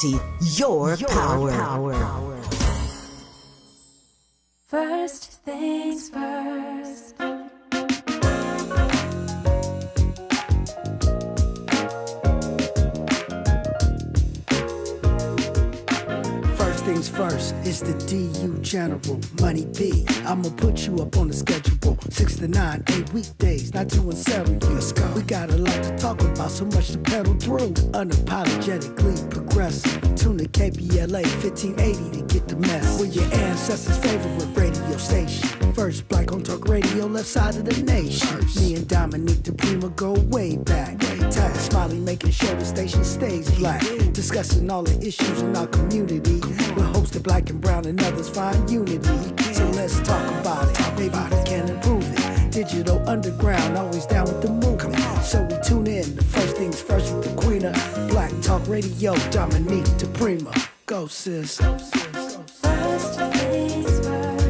Your power. First things first. First things first, it's the DU General, Money B. I'ma put you up on the schedule, 6 to 9, 8 weekdays, not too unsettled you. Let's go. We got a lot to talk about, so much to pedal through. Unapologetically progressive. Tune to KBLA 1580 to get the mess. We're your ancestors' favorite radio station. First black on talk radio, left side of the nation. Me and Dominique DiPrima go way back. Tap Smiley making sure the station stays black. Discussing all the issues in our community. We're hosted black and brown and others find unity. So let's talk about it. Maybe we can improve it. Digital underground, always down with the movement. So we tune in to First Things First with the Queen of Black Talk Radio, Dominique DiPrima. Go sis. First things first.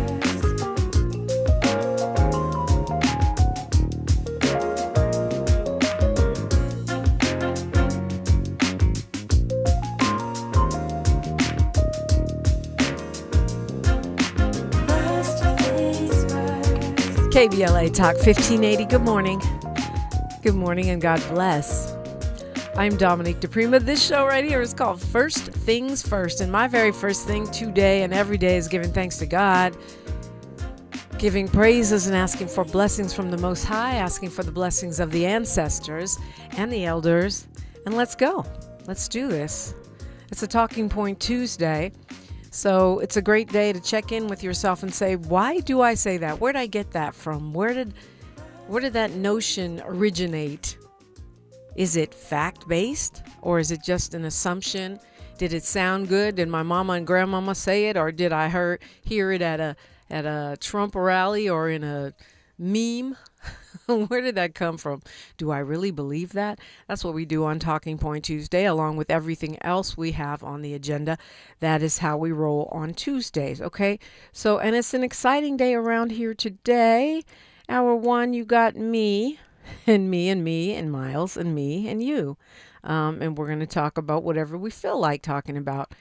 KBLA Talk 1580. Good morning. Good morning and God bless. I'm Dominique DiPrima. This show right here is called First Things First. And my very first thing today and every day is giving thanks to God, giving praises and asking for blessings from the Most High, asking for the blessings of the ancestors and the elders. And let's go. Let's do this. It's a Talking Point Tuesday. So it's a great day to check in with yourself and say, why do I say that? Where did I get that from? Where did that notion originate? Is it fact-based or is it just an assumption? Did it sound good? Did my mama and grandmama say it, or did I hear it at a Trump rally or in a meme? Where did that come from? Do I really believe that? That's what we do on Talking Point Tuesday, along with everything else we have on the agenda. That is how we roll on Tuesdays, okay? So, and it's an exciting day around here today. Hour one, you got me, and Miles, and me, and you. And we're going to talk about whatever we feel like talking about.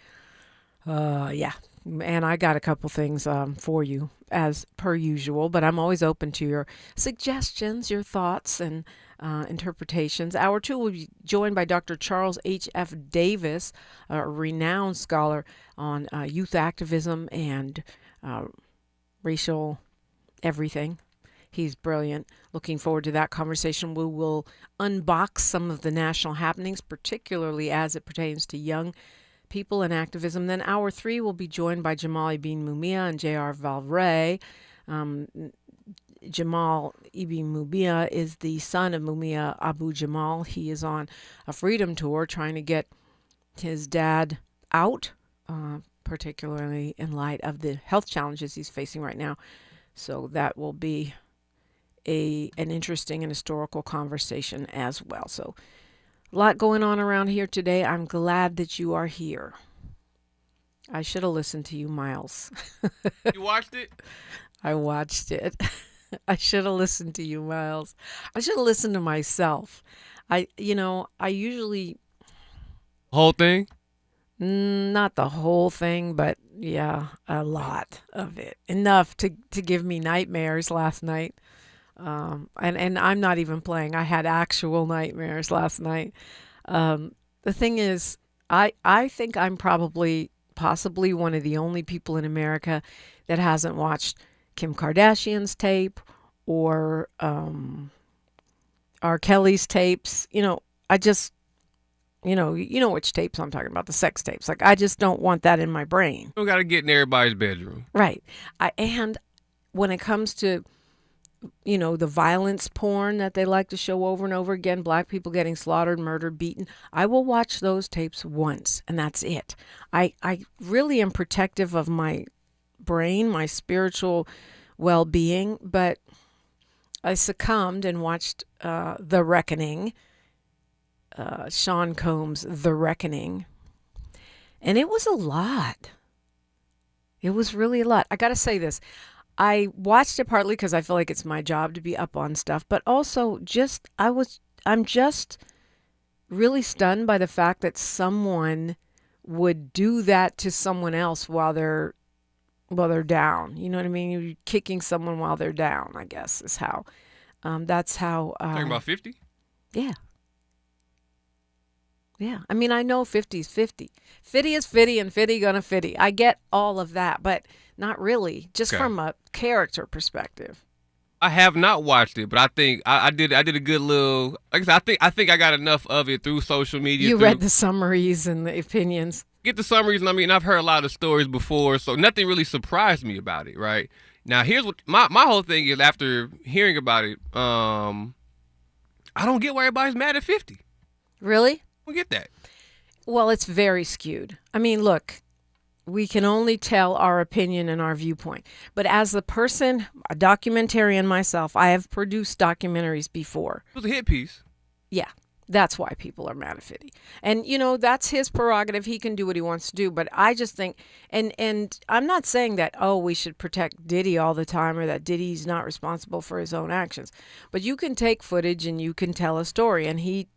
Yeah. And I got a couple things for you, as per usual, but I'm always open to your suggestions, your thoughts, and interpretations. Hour two will be joined by Dr. Charles H.F. Davis, a renowned scholar on youth activism and racial everything. He's brilliant. Looking forward to that conversation. We will unbox some of the national happenings, particularly as it pertains to young people in activism. Then hour three will be joined by Jamal Ibn Mumia and J.R. Valray. Jamal Ibn Mumia is the son of Mumia Abu Jamal. He is on a freedom tour trying to get his dad out, particularly in light of the health challenges he's facing right now. So that will be an interesting and historical conversation as well. So a lot going on around here today. I'm glad that you are here. I should have listened to you, Miles. You watched it? I watched it. I should have listened to you, Miles. I should have listened to myself. I usually... Whole thing? Not the whole thing, but yeah, a lot of it. Enough to give me nightmares last night. And I'm not even playing. I had actual nightmares last night. The thing is, I think I'm possibly one of the only people in America that hasn't watched Kim Kardashian's tape or R. Kelly's tapes. I just, you know which tapes I'm talking about, the sex tapes. Like, I just don't want that in my brain. You don't got to get in everybody's bedroom. Right. And when it comes to the violence porn that they like to show over and over again, black people getting slaughtered, murdered, beaten, I will watch those tapes once, and that's it. I really am protective of my brain, my spiritual well-being, but I succumbed and watched The Reckoning, Sean Combs' The Reckoning, and it was a lot. It was really a lot. I got to say this. I watched it partly because I feel like it's my job to be up on stuff, but also I'm just really stunned by the fact that someone would do that to someone else while they're down. You know what I mean? You're kicking someone while they're down, I guess, is how. That's how. Talking about 50? Yeah. Yeah. I mean, I know 50's 50. 50 is 50 and 50 gonna 50. I get all of that, but not really. Just Okay. from a character perspective. I have not watched it, but I think I did a good little. Like I said, I think I got enough of it through social media. You read the summaries and the opinions. Get the summaries, and I mean, I've heard a lot of stories before, so nothing really surprised me about it. Right now, here's what my whole thing is. After hearing about it, I don't get why everybody's mad at 50. Really? I don't get that. Well, it's very skewed. I mean, look, we can only tell our opinion and our viewpoint. But as a person, a documentarian myself, I have produced documentaries before. It was a hit piece. Yeah, that's why people are mad at 50. And, you know, that's his prerogative. He can do what he wants to do. But I just think, and I'm not saying that, oh, we should protect Diddy all the time or that Diddy's not responsible for his own actions. But you can take footage and you can tell a story. And he,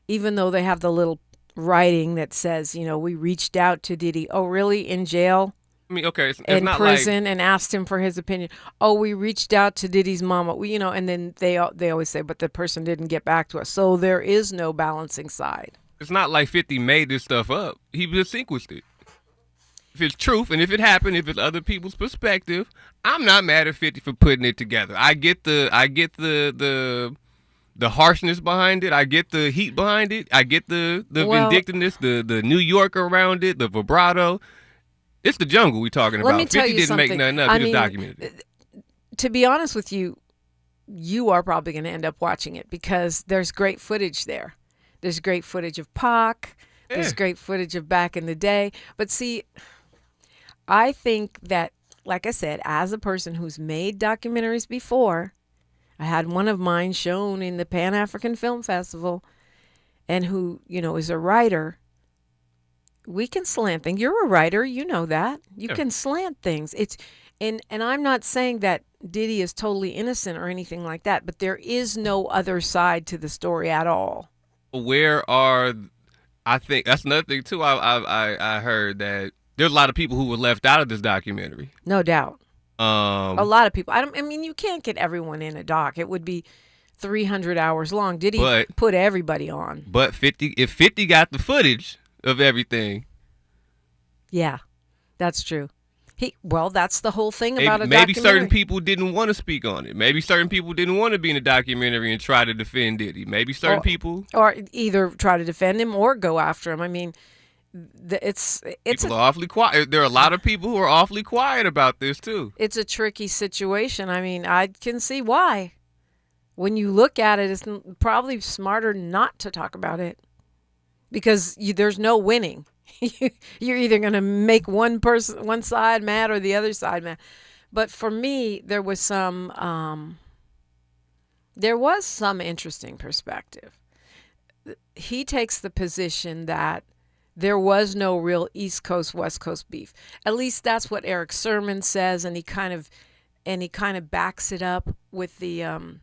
even though they have the little writing that says, you know, we reached out to Diddy. Oh, really? In jail? I mean, okay, it's in not prison like, and asked him for his opinion. Oh, we reached out to Diddy's mama. We, you know, and then they always say, but the person didn't get back to us. So there is no balancing side. it's not like 50 made this stuff up. He just sequenced it. If it's truth and if it happened, if it's other people's perspective, I'm not mad at 50 for putting it together. I get the harshness behind it. I get the heat behind it. I get the vindictiveness, the New York around it, the vibrato. It's the jungle we talking Let about. me tell 50 you didn't make something. nothing up. I He just mean, documented it. To be honest with you, you are probably going to end up watching it because there's great footage there. There's great footage of Pac. There's great footage of back in the day. But see, I think that, like I said, as a person who's made documentaries before, I had one of mine shown in the Pan-African Film Festival, and who, you know, is a writer. We can slant things. You're a writer, you know that. You can slant things. And I'm not saying that Diddy is totally innocent or anything like that, but there is no other side to the story at all. I think that's another thing too. I heard that there's a lot of people who were left out of this documentary. No doubt. A lot of people. I mean, you can't get everyone in a doc. It would be 300 hours long. Diddy put everybody on. But if 50 got the footage of everything. Yeah, that's true. That's the whole thing about a maybe documentary. certain people didn't want to speak on it. Maybe certain people didn't want to be in a documentary and try to defend Diddy. Maybe certain people. Or either try to defend him or go after him. I mean, it's people are awfully quiet. There are a lot of people who are awfully quiet about this too. It's a tricky situation. I mean, I can see why. When you look at it, it's probably smarter not to talk about it because there's no winning. You're either going to make one side mad or the other side mad. But for me, there was some interesting perspective. He takes the position that there was no real East Coast, West Coast beef. At least that's what Eric Sermon says, and he kind of backs it up with the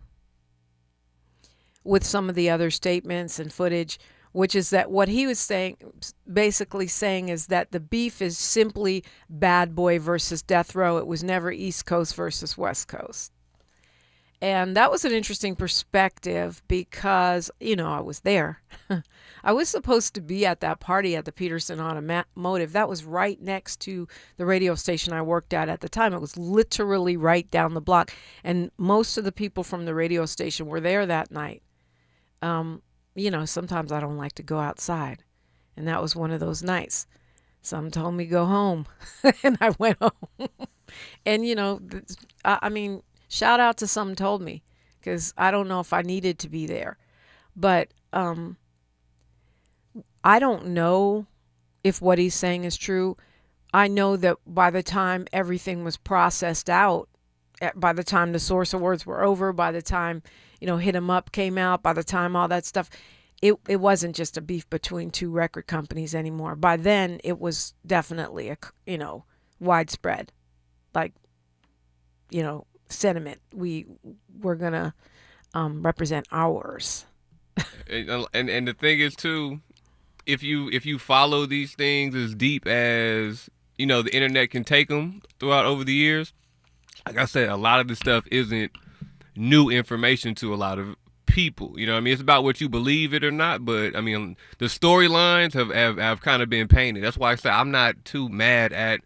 with some of the other statements and footage, which is that what he was basically saying is that the beef is simply Bad Boy versus Death Row. It was never East Coast versus West Coast. And that was an interesting perspective because, you know, I was there. I was supposed to be at that party at the Peterson Automotive. That was right next to the radio station I worked at the time. It was literally right down the block. And most of the people from the radio station were there that night. You know, sometimes I don't like to go outside. And that was one of those nights. Some told me go home. And I went home. And, you know, I mean, shout out to some told me, because I don't know if I needed to be there. But I don't know if what he's saying is true. I know that by the time everything was processed out, by the time the Source Awards were over, by the time, you know, Hit 'Em Up came out, by the time all that stuff, it wasn't just a beef between two record companies anymore. By then, it was definitely widespread, like, you know, sentiment. We're gonna represent ours. And the thing is too, if you follow these things as deep as the internet can take them throughout over the years, like I said, a lot of this stuff isn't new information to a lot of people. You know what I mean? It's about what you believe it or not, but I mean, the storylines have kind of been painted. That's why I say I'm not too mad at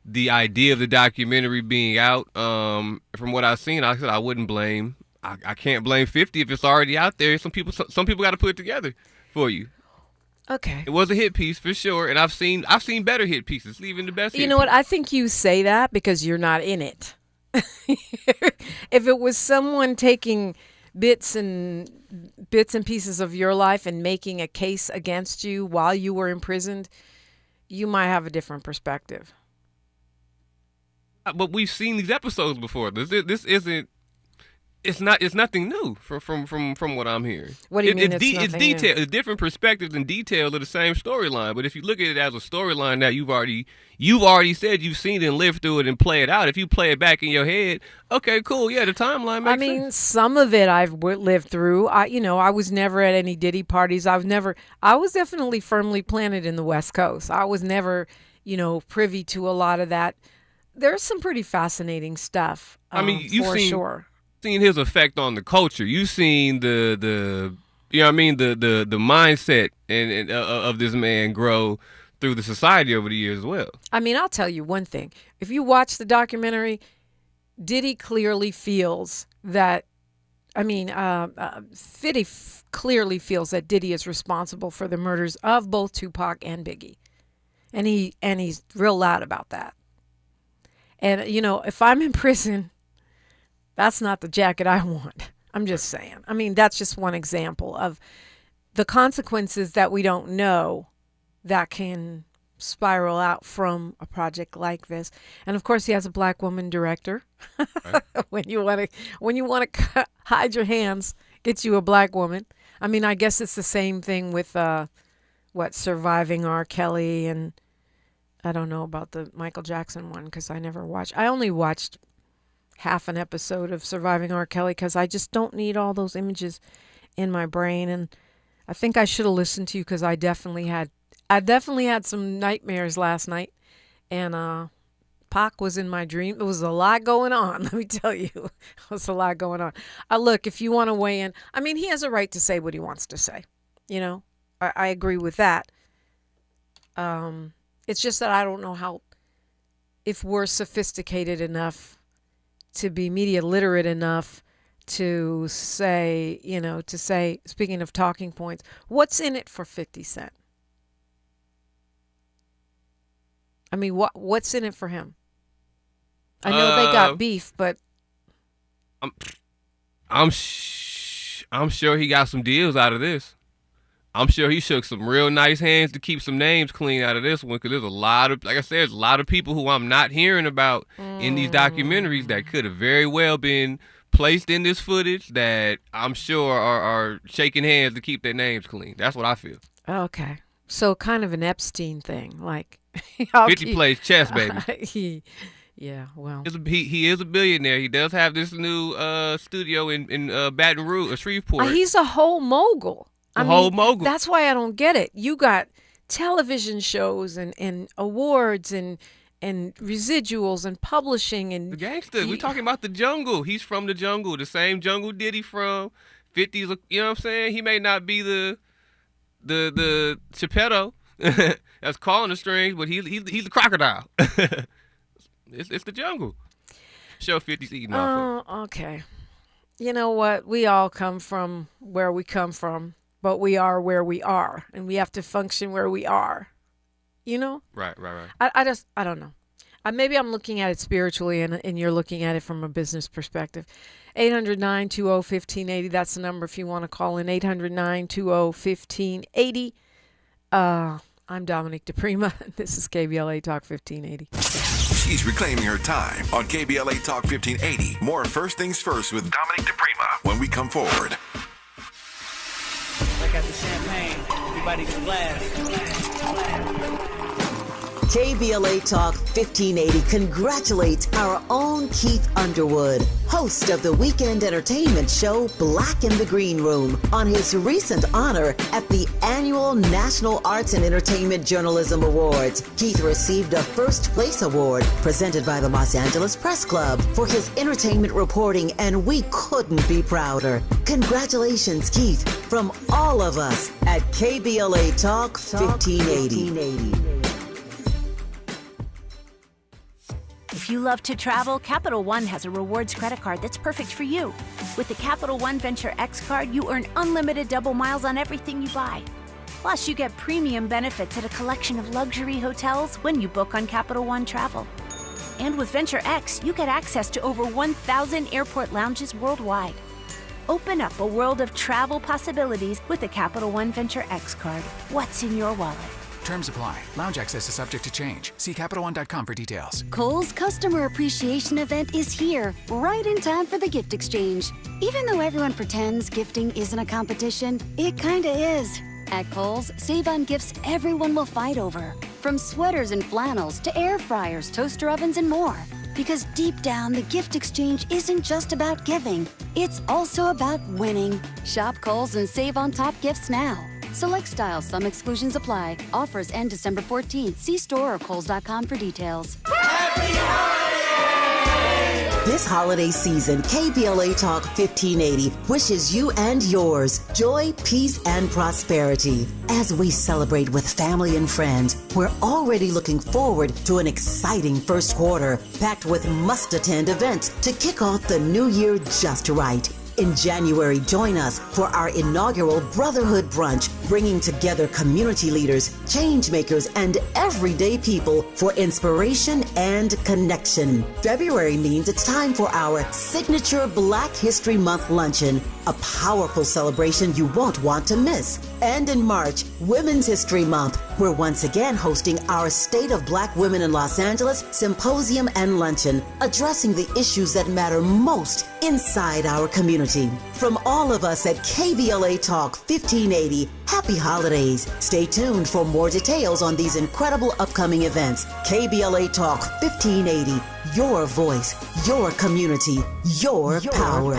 the idea of the documentary being out. From what I've seen, like I said, I wouldn't blame. I can't blame 50 if it's already out there. Some people got to put it together for you. Okay. It was a hit piece for sure, and I've seen better hit pieces, even the best. You know what? I think you say that because you're not in it. If it was someone taking bits and pieces of your life and making a case against you while you were imprisoned, you might have a different perspective. But we've seen these episodes before. This isn't. It's nothing new from what I'm hearing. What do you mean? It's detail. It's different perspectives and detail of the same storyline. But if you look at it as a storyline that you've already said you've seen it and lived through it and play it out. If you play it back in your head, okay, cool, yeah, the timeline makes sense. Some of it I've lived through. I was never at any Diddy parties. I was definitely firmly planted in the West Coast. I was never, privy to a lot of that. There's some pretty fascinating stuff. You've seen his effect on the culture. You've seen the mindset and of this man grow through the society over the years as well. I'll tell you one thing. If you watch the documentary, Diddy clearly feels that. 50 clearly feels that Diddy is responsible for the murders of both Tupac and Biggie, and he's real loud about that. And if I'm in prison, that's not the jacket I want. I'm just saying. That's just one example of the consequences that we don't know that can spiral out from a project like this. And of course, he has a black woman director. Right. when you want to hide your hands, get you a black woman. I guess it's the same thing with Surviving R. Kelly, and I don't know about the Michael Jackson one because I never watched. I only watched half an episode of Surviving R. Kelly because I just don't need all those images in my brain. And I think I should have listened to you because I definitely had some nightmares last night. And Pac was in my dream. It was a lot going on, let me tell you. It was a lot going on. Look, if you want to weigh in, he has a right to say what he wants to say. I agree with that. It's just that I don't know if we're sophisticated enough to be media literate enough to say, speaking of talking points, what's in it for 50 Cent? What's in it for him? I know they got beef, but I'm sure he got some deals out of this. I'm sure he shook some real nice hands to keep some names clean out of this one, because there's a lot of, like I said, there's a lot of people who I'm not hearing about in these documentaries that could have very well been placed in this footage that I'm sure are shaking hands to keep their names clean. That's what I feel. Okay. So kind of an Epstein thing, like 50 plays chess, baby. Yeah, well, he is a billionaire. He does have this new studio in Baton Rouge, Shreveport. He's a whole mogul. Whole mogul. That's why I don't get it. You got television shows and awards and residuals and publishing and the gangster. We're talking about the jungle. He's from the jungle, the same jungle Diddy from. 50s. You know what I'm saying? He may not be the Geppetto that's calling the strings, but he's a crocodile. It's the jungle. Show 50's eating off. Oh, okay. You know what? We all come from where we come from. But we are where we are, and we have to function where we are, Right. I don't know. Maybe I'm looking at it spiritually, and you're looking at it from a business perspective. 800-920-1580. That's the number if you want to call in. 800-920-1580. I'm Dominique DiPrima. This is KBLA Talk 1580. She's reclaiming her time on KBLA Talk 1580. More First Things First with Dominique DiPrima when we come forward. Break out the champagne. Everybody can laugh. KBLA Talk 1580 congratulates our own Keith Underwood, host of the weekend entertainment show Black in the Green Room, on his recent honor at the annual National Arts and Entertainment Journalism Awards. Keith received a first place award presented by the Los Angeles Press Club for his entertainment reporting, and we couldn't be prouder. Congratulations, Keith, from all of us at KBLA Talk 1580. If you love to travel, Capital One has a rewards credit card that's perfect for you. With the Capital One Venture X card, you earn unlimited double miles on everything you buy. Plus, you get premium benefits at a collection of luxury hotels when you book on Capital One Travel. And with Venture X, you get access to over 1,000 airport lounges worldwide. Open up a world of travel possibilities with the Capital One Venture X card. What's in your wallet? Terms apply. Lounge access is subject to change. See CapitalOne.com for details. Kohl's Customer Appreciation Event is here, right in time for the gift exchange. Even though everyone pretends gifting isn't a competition, it kinda is. At Kohl's, save on gifts everyone will fight over. From sweaters and flannels to air fryers, toaster ovens, and more. Because deep down, the gift exchange isn't just about giving. It's also about winning. Shop Kohl's and save on top gifts now. Select styles, some exclusions apply. Offers end December 14th. See store or Kohls.com for details. This holiday season, KBLA Talk 1580 wishes you and yours joy, peace, and prosperity. As we celebrate with family and friends, we're already looking forward to an exciting first quarter, packed with must-attend events to kick off the new year just right. In January, join us for our inaugural Brotherhood Brunch, bringing together community leaders, change makers, and everyday people for inspiration and connection. February means it's time for our signature Black History Month luncheon, a powerful celebration you won't want to miss. And in March, Women's History Month, we're once again hosting our State of Black Women in Los Angeles Symposium and Luncheon, addressing the issues that matter most inside our community. From all of us at KBLA Talk 1580, happy holidays. Stay tuned for more details on these incredible upcoming events. KBLA Talk 1580, your voice, your community, your power.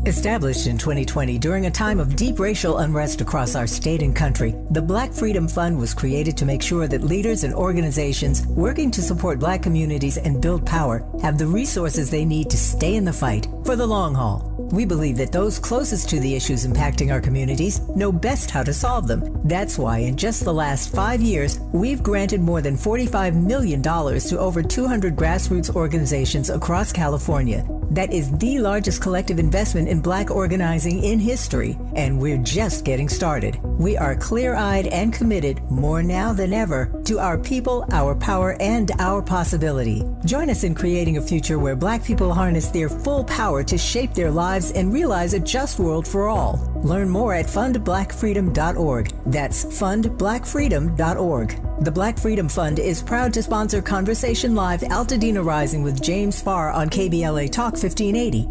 Established in 2020 during a time of deep racial unrest across our state and country, the Black Freedom Fund was created to make sure that leaders and organizations working to support Black communities and build power have the resources they need to stay in the fight for the long haul. We believe that those closest to the issues impacting our communities know best how to solve them. That's why in just the last 5 years, we've granted more than $45 million to over 200 grassroots organizations across California. That is the largest collective investment in Black organizing in history, and we're just getting started. We are clear-eyed and committed, more now than ever, to our people, our power, and our possibility. Join us in creating a future where Black people harness their full power to shape their lives and realize a just world for all. Learn more at fundblackfreedom.org. That's fundblackfreedom.org. The Black Freedom Fund is proud to sponsor Conversation Live Altadena Rising with James Farr on KBLA Talk 1580.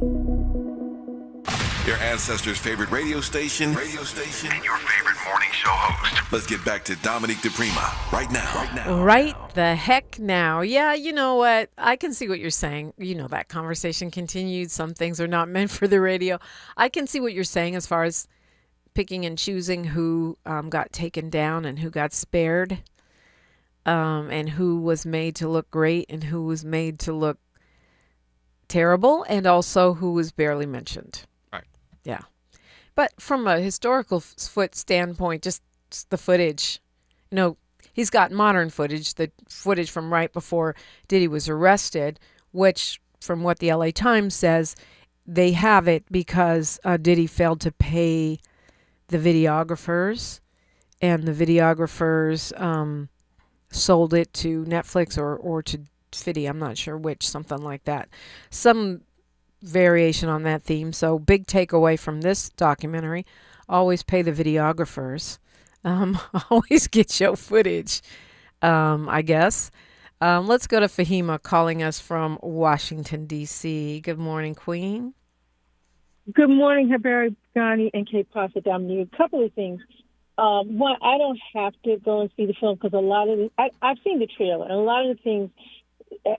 Your ancestors' favorite radio station, and your favorite morning show host. Let's get back to Dominique DiPrima right now. Right the heck now. Yeah, you know what? I can see what you're saying. You know, that conversation continued. Some things are not meant for the radio. I can see what you're saying as far as picking and choosing who got taken down and who got spared, and who was made to look great and who was made to look terrible, and also who was barely mentioned. Right. Yeah. But from a historical foot standpoint, just the footage, you know, he's got modern footage, the footage from right before Diddy was arrested, which from what the LA Times says, they have it because Diddy failed to pay the videographers, and the videographers sold it to Netflix or to Fiddy, I'm not sure which, something like that. Some variation on that theme. So big takeaway from this documentary, always pay the videographers. Always get your footage, I guess. Let's go to Fahima calling us from Washington, D.C. Good morning, Queen. Good morning, Habari Ghani and K. Prophet Dominique. A couple of things. One, I don't have to go and see the film because a lot of I've seen the trailer, and a lot of the things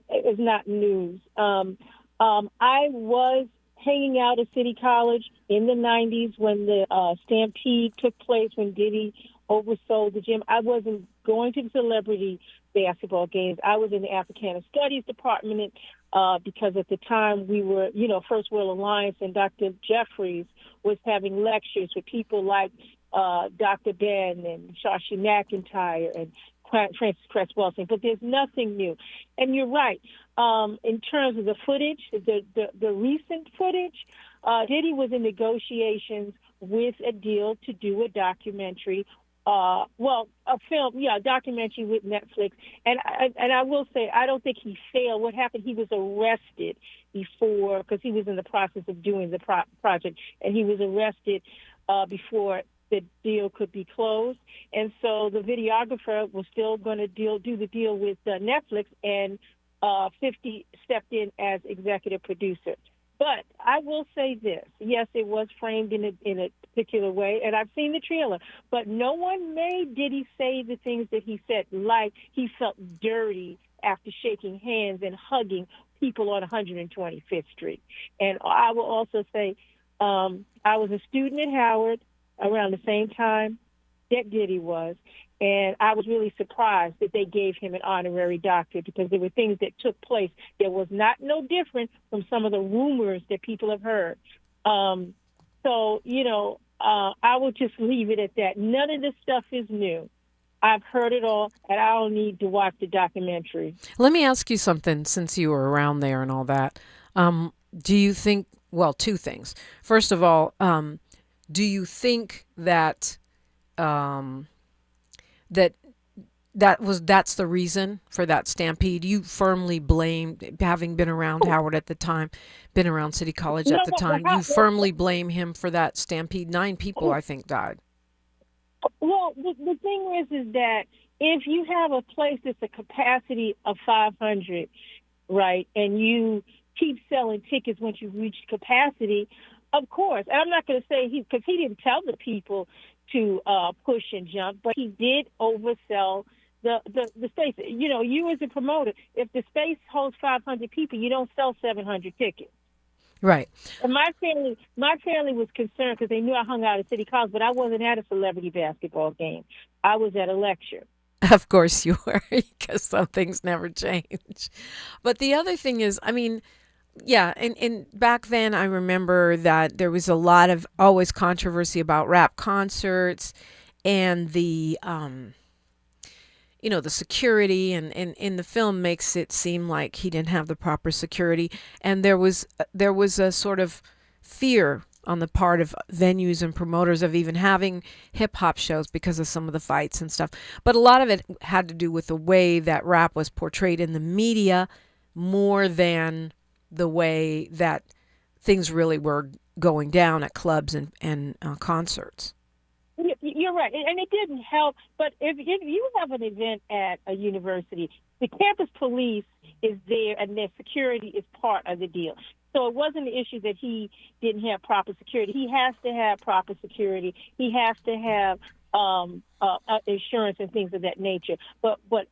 is not news. I was hanging out at City College in the 90s when the stampede took place, when Diddy oversold the gym. I wasn't going to the celebrity basketball games. I was in the Africana Studies department because at the time we were, First World Alliance, and Dr. Jeffries was having lectures with people like Dr. Ben and Shashi McIntyre and Francis Cress Welsing. But there's nothing new. And you're right. In terms of the footage, the recent footage, Diddy was in negotiations with a deal to do a documentary, a documentary with Netflix. And I will say, I don't think he failed. What happened, he was arrested before, because he was in the process of doing the project, and he was arrested before the deal could be closed. And so the videographer was still going to do the deal with Netflix, and 50 stepped in as executive producer. But I will say this. Yes, it was framed in a particular way, and I've seen the trailer. But no one made Diddy say the things that he said, like he felt dirty after shaking hands and hugging people on 125th Street. And I will also say I was a student at Howard around the same time that Diddy was, and I was really surprised that they gave him an honorary doctorate, because there were things that took place that was no different from some of the rumors that people have heard. I will just leave it at that. None of this stuff is new. I've heard it all, and I don't need to watch the documentary. Let me ask you something, since you were around there and all that. Do you think, well, two things. First of all, do you think that that's the reason for that stampede? You firmly blame, having been around Howard at the time, been around City College at the time, you firmly blame him for that stampede. 9 people, I think, died. Well, the thing is that if you have a place that's a capacity of 500, right, and you keep selling tickets once you reach capacity, of course. And I'm not going to say because he didn't tell the people to push and jump, but he did oversell the space. You as a promoter, if the space holds 500 people, you don't sell 700 tickets. Right. And my family was concerned because they knew I hung out at City College, but I wasn't at a celebrity basketball game. I was at a lecture. Of course you were, because some things never change. But the other thing is, yeah, and back then I remember that there was a lot of always controversy about rap concerts and the the security, and in the film makes it seem like he didn't have the proper security, and there was a sort of fear on the part of venues and promoters of even having hip hop shows because of some of the fights and stuff. But a lot of it had to do with the way that rap was portrayed in the media more than the way that things really were going down at clubs and concerts. You're right, and it didn't help. But if you have an event at a university, the campus police is there, and their security is part of the deal. So it wasn't an issue that he didn't have proper security. He has to have proper security. He has to have insurance and things of that nature. But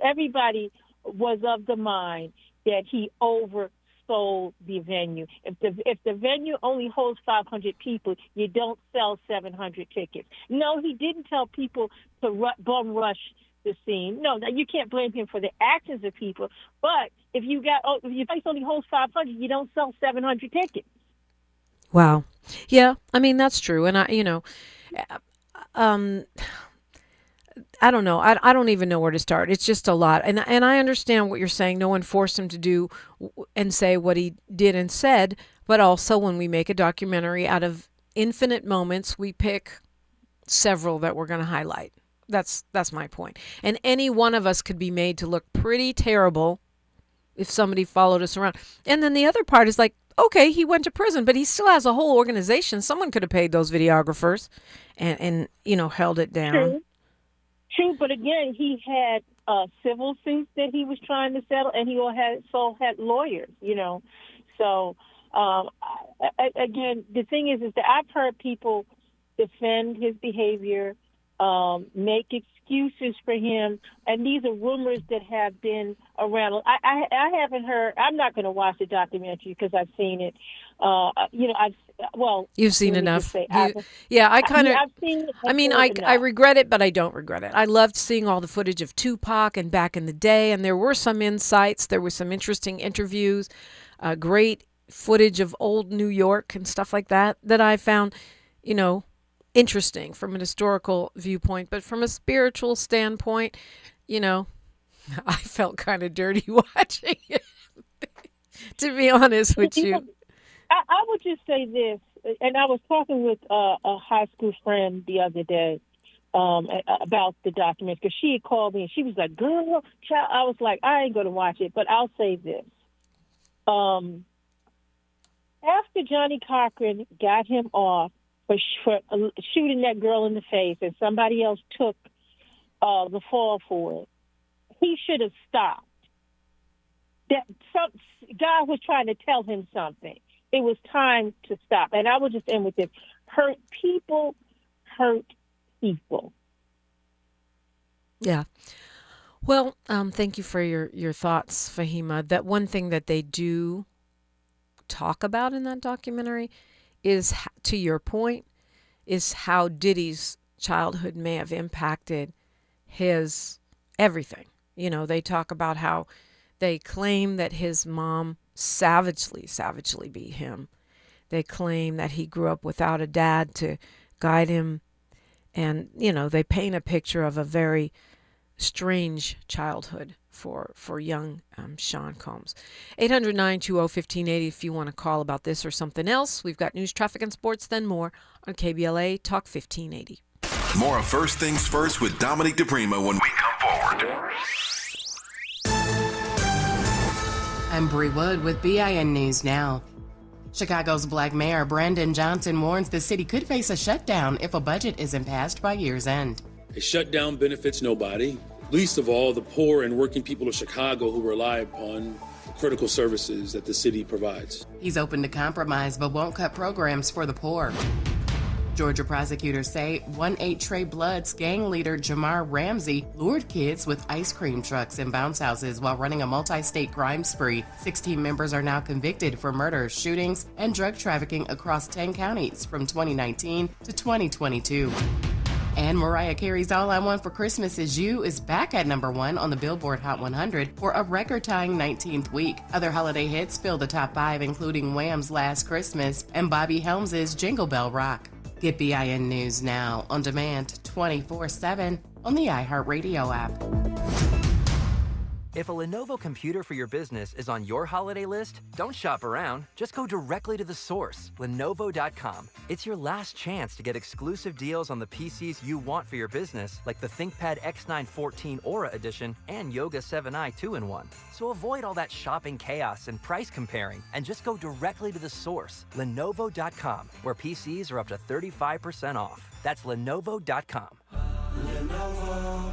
everybody was of the mind that he oversold the venue. If the venue only holds 500 people, you don't sell 700 tickets. No, he didn't tell people to bum rush the scene. No, you can't blame him for the actions of people. But if your place only holds 500, you don't sell 700 tickets. Wow. Yeah, that's true. And I don't know. I don't even know where to start. It's just a lot. And I understand what you're saying. No one forced him to do and say what he did and said. But also, when we make a documentary out of infinite moments, we pick several that we're going to highlight. That's my point. And any one of us could be made to look pretty terrible if somebody followed us around. And then the other part is like, okay, he went to prison, but he still has a whole organization. Someone could have paid those videographers and held it down. True, but again, he had civil suits that he was trying to settle, and he also had lawyers, So, again, the thing is that I've heard people defend his behavior, make excuses for him, and these are rumors that have been around. I haven't heard. I'm not going to watch the documentary because I've seen it. You've seen enough. I've seen it. I regret it, but I don't regret it. I loved seeing all the footage of Tupac and back in the day, and there were some insights. There were some interesting interviews, great footage of old New York and stuff like that I found, interesting from an historical viewpoint. But from a spiritual standpoint, I felt kind of dirty watching it, to be honest with you. I would just say this, and I was talking with a high school friend the other day about the documentary, because she had called me and she was like, girl, child. I was like, I ain't going to watch it, but I'll say this. After Johnny Cochran got him off for shooting that girl in the face, and somebody else took the fall for it, he should have stopped. God was trying to tell him something. It was time to stop. And I will just end with this. Hurt people. Yeah. Well, thank you for your thoughts, Fahima. That one thing that they do talk about in that documentary is, to your point, is how Diddy's childhood may have impacted his everything. They talk about how they claim that his mom savagely beat him. They claim that he grew up without a dad to guide him. And, they paint a picture of a very strange childhood for young Sean Combs. 800-920-1580 if you want to call about this or something else. We've got news, traffic, and sports, then more on KBLA Talk 1580. More of First Things First with Dominique DiPrima when we come forward. I'm Bree Wood with BIN News Now. Chicago's Black Mayor Brandon Johnson warns the city could face a shutdown if a budget isn't passed by year's end. A shutdown benefits nobody, least of all the poor and working people of Chicago who rely upon the critical services that the city provides. He's open to compromise but won't cut programs for the poor. Georgia prosecutors say 1-8 Trey Blood's gang leader Jamar Ramsey lured kids with ice cream trucks and bounce houses while running a multi-state crime spree. 16 members are now convicted for murder, shootings, and drug trafficking across 10 counties from 2019 to 2022. And Mariah Carey's All I Want for Christmas Is You is back at number 1 on the Billboard Hot 100 for a record-tying 19th week. Other holiday hits fill the top 5, including Wham's Last Christmas and Bobby Helms' Jingle Bell Rock. Get BIN News Now on demand 24/7 on the iHeartRadio app. If a Lenovo computer for your business is on your holiday list, don't shop around. Just go directly to the source, Lenovo.com. It's your last chance to get exclusive deals on the PCs you want for your business, like the ThinkPad X9 14 Aura Edition and Yoga 7i 2-in-1. So avoid all that shopping chaos and price comparing, and just go directly to the source, Lenovo.com, where PCs are up to 35% off. That's Lenovo.com. Lenovo.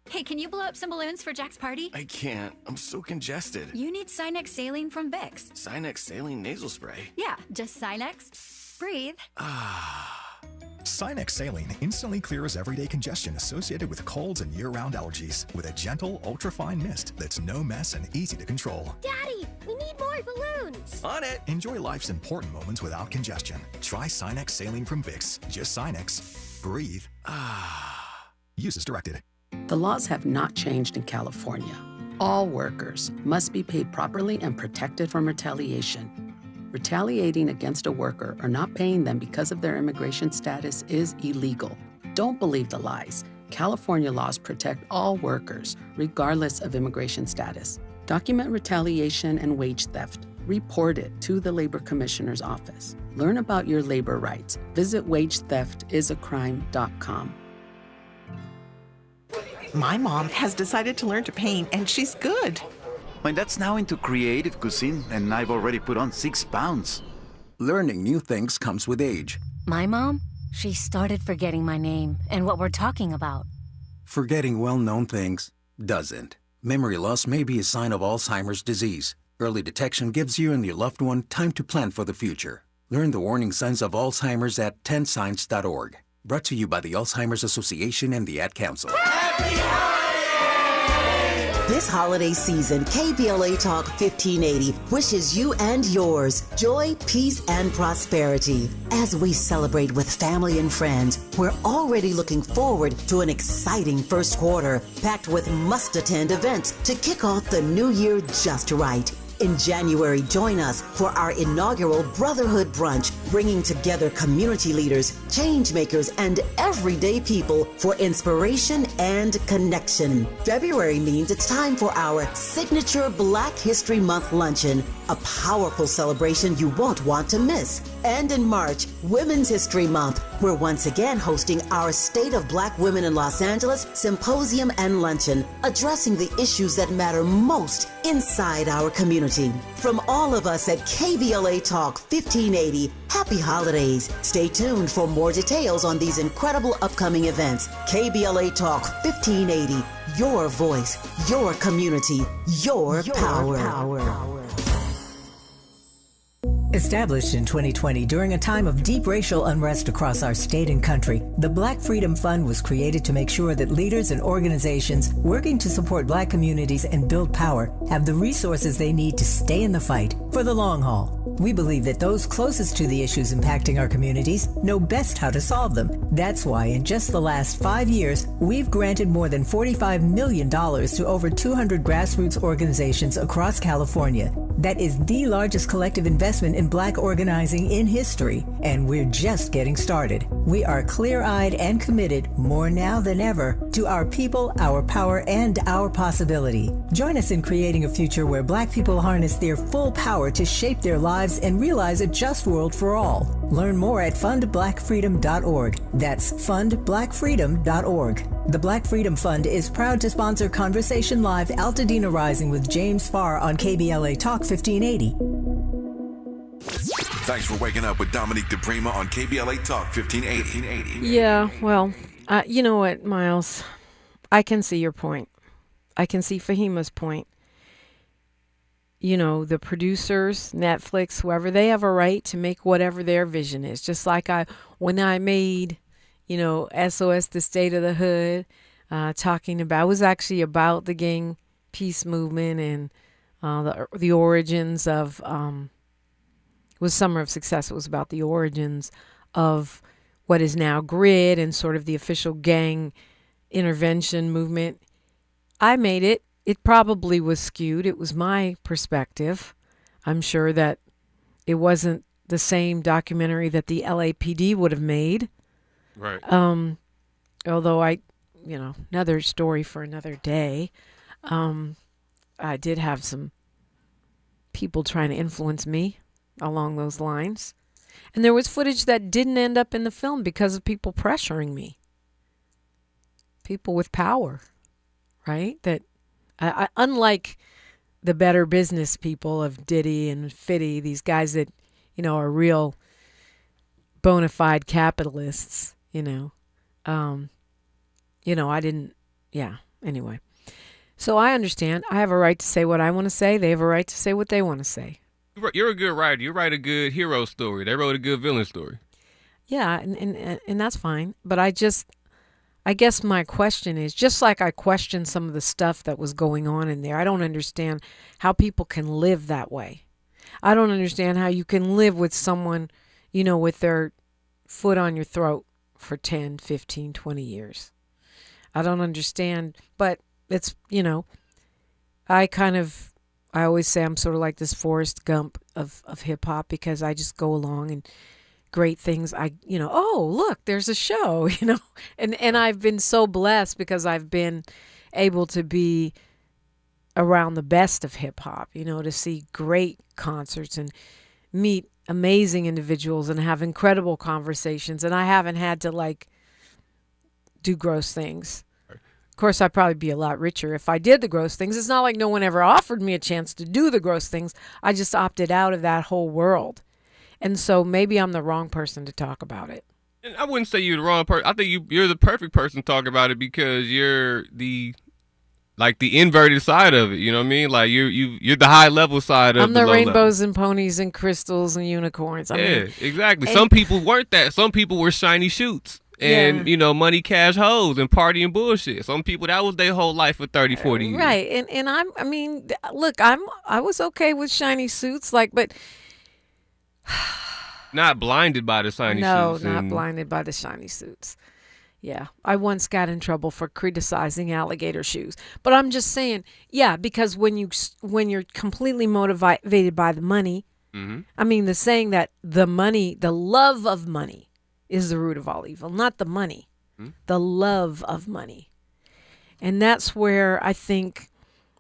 Hey, can you blow up some balloons for Jack's party? I can't. I'm so congested. You need Sinex Saline from Vicks. Sinex Saline Nasal Spray? Yeah, just Sinex. Breathe. Sinex Saline instantly clears everyday congestion associated with colds and year-round allergies with a gentle, ultra-fine mist that's no mess and easy to control. Daddy, we need more balloons. On it. Enjoy life's important moments without congestion. Try Sinex Saline from Vicks. Just Sinex. Breathe. Use as directed. The laws have not changed in California. All workers must be paid properly and protected from retaliation. Retaliating against a worker or not paying them because of their immigration status is illegal. Don't believe the lies. California laws protect all workers, regardless of immigration status. Document retaliation and wage theft. Report it to the Labor Commissioner's office. Learn about your labor rights. Visit wagetheftisacrime.com. My mom has decided to learn to paint, and she's good. My dad's now into creative cuisine, and I've already put on 6 pounds. Learning new things comes with age. My mom, she started forgetting my name and what we're talking about. Forgetting well-known things doesn't. Memory loss may be a sign of Alzheimer's disease. Early detection gives you and your loved one time to plan for the future. Learn the warning signs of Alzheimer's at 10signs.org. Brought to you by the Alzheimer's Association and the Ad Council. This holiday season, KBLA Talk 1580 wishes you and yours joy, peace, and prosperity. As we celebrate with family and friends, we're already looking forward to an exciting first quarter, packed with must-attend events to kick off the new year just right. In January, join us for our inaugural Brotherhood Brunch, bringing together community leaders, change makers, and everyday people for inspiration and connection. February means it's time for our signature Black History Month luncheon, a powerful celebration you won't want to miss. And in March, Women's History Month, we're once again hosting our State of Black Women in Los Angeles Symposium and Luncheon, addressing the issues that matter most inside our community. From all of us at KBLA Talk 1580, happy holidays. Stay tuned for more details on these incredible upcoming events. KBLA Talk 1580, your voice, your community, your power. Established in 2020 during a time of deep racial unrest across our state and country, the Black Freedom Fund was created to make sure that leaders and organizations working to support Black communities and build power have the resources they need to stay in the fight for the long haul. We believe that those closest to the issues impacting our communities know best how to solve them. That's why in just the last 5 years, we've granted more than $45 million to over 200 grassroots organizations across California. That is the largest collective investment in Black organizing in history, and we're just getting started. We are clear-eyed and committed, more now than ever, to our people, our power, and our possibility. Join us in creating a future where Black people harness their full power to shape their lives and realize a just world for all. Learn more at fundblackfreedom.org. That's fundblackfreedom.org. The Black Freedom Fund is proud to sponsor Conversation Live Altadena Rising with James Farr on KBLA Talk 1580. Thanks for waking up with Dominique DiPrima on KBLA Talk 1580. Yeah, well, you know what, Miles? I can see your point. I can see Fahima's point. You know, the producers, Netflix, whoever, they have a right to make whatever their vision is. Just like when I made, you know, SOS, the State of the Hood, talking about, it was actually about the gang peace movement and the origins of, it was Summer of Success. It was about the origins of what is now GRID and sort of the official gang intervention movement. I made it. It probably was skewed. It was my perspective. I'm sure that it wasn't the same documentary that the LAPD would have made. Right. Although another story for another day. I did have some people trying to influence me along those lines. And there was footage that didn't end up in the film because of people pressuring me. People with power, right? That unlike the Better Business people of Diddy and Fitty, these guys that, you know, are real bona fide capitalists, I didn't, anyway. So I understand. I have a right to say what I want to say. They have a right to say what they want to say. You're a good writer. You write a good hero story. They wrote a good villain story. Yeah, and that's fine. But I guess my question is, just like I question some of the stuff that was going on in there, I don't understand how people can live that way. I don't understand how you can live with someone, with their foot on your throat for 10, 15, 20 years. I don't understand, but it's, I always say I'm sort of like this Forrest Gump of hip hop, because I just go along and great things. Oh, look, there's a show, and I've been so blessed because I've been able to be around the best of hip hop, to see great concerts and meet amazing individuals and have incredible conversations. And I haven't had to do gross things. Of course, I'd probably be a lot richer if I did the gross things. It's not like no one ever offered me a chance to do the gross things. I just opted out of that whole world. And so maybe I'm the wrong person to talk about it. And I wouldn't say you're the wrong person. I think you're the perfect person to talk about it, because you're the like the inverted side of it. You know what I mean? Like you're the high level side of I'm the the low rainbows level. and ponies and crystals and unicorns. I mean, Exactly. Some people weren't that. Some people were shiny shoots and money, cash, hoes, and party and bullshit. Some people, that was their whole life for 30, 40 years. Right. And I mean, look, I was okay with shiny suits, but not blinded by the shiny suits. No, not blinded by the shiny suits. Yeah, I once got in trouble for criticizing alligator shoes. But I'm just saying, because when you're completely motivated by the money, I mean, the saying that the love of money is the root of all evil, not the money, the love of money. And that's where I think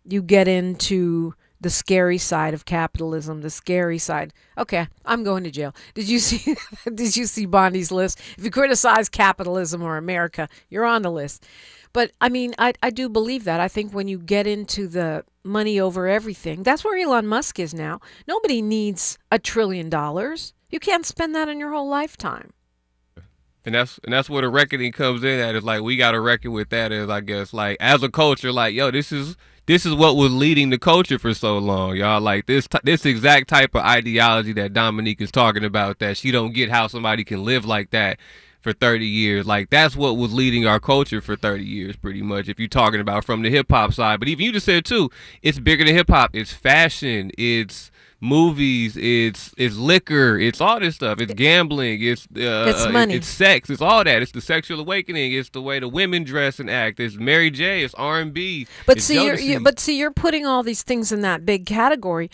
you get into the scary side of capitalism, the scary side. Okay, I'm going to jail. Did you see Bonnie's list? If you criticize capitalism or America, you're on the list. But I mean, I do believe that. I think when you get into the money over everything, that's where Elon Musk is now. Nobody needs $1 trillion. You can't spend that in your whole lifetime. And that's where the reckoning comes in at. Is like we got to reckon with that as, I guess, like as a culture, like, yo, this is what was leading the culture for so long, y'all. Like this exact type of ideology that Dominique is talking about, that she don't get how somebody can live like that for 30 years. Like that's what was leading our culture for 30 years, pretty much, if you're talking about from the hip hop side. But even you just said too, it's bigger than hip hop. It's fashion. It's movies, it's liquor, it's all this stuff, it's gambling, it's money, it's sex, it's all that, it's the sexual awakening, it's the way the women dress and act, it's Mary J, it's R&B. But see, you're putting all these things in that big category.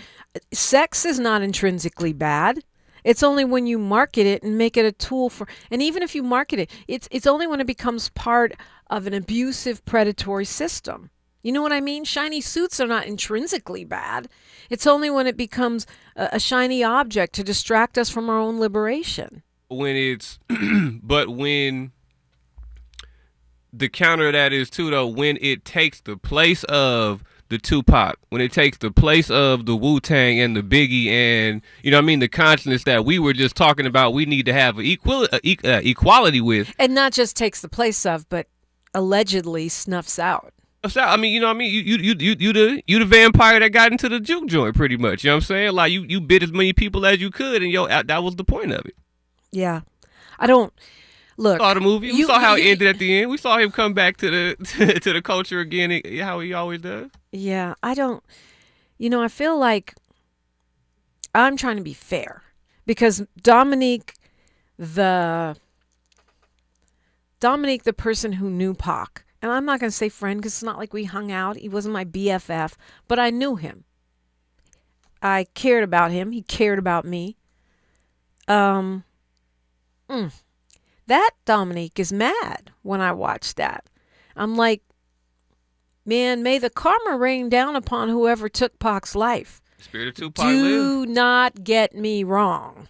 Sex is not intrinsically bad. It's only when you market it and make it a tool for, and even if you market it, it's only when it becomes part of an abusive, predatory system. You know what I mean? Shiny suits are not intrinsically bad. It's only when it becomes a shiny object to distract us from our own liberation. But when the counter of that is too, though, when it takes the place of the Tupac, when it takes the place of the Wu-Tang and the Biggie and, you know what I mean, the consciousness that we were just talking about we need to have equality with. And not just takes the place of, but allegedly snuffs out. I mean, you know what I mean? You the vampire that got into the juke joint, pretty much. You know what I'm saying? Like, you bit as many people as you could, and that was the point of it. Yeah. I don't... Look. We saw the movie. We saw how it ended at the end. We saw him come back to the culture again, how he always does. Yeah, I don't... I feel like I'm trying to be fair. Because Dominique, the person who knew Pac... And I'm not going to say friend because it's not like we hung out. He wasn't my BFF, but I knew him. I cared about him. He cared about me. That Dominique is mad when I watched that. I'm like, man, may the karma rain down upon whoever took Pac's life. Spirit of Tupac Do not get me wrong.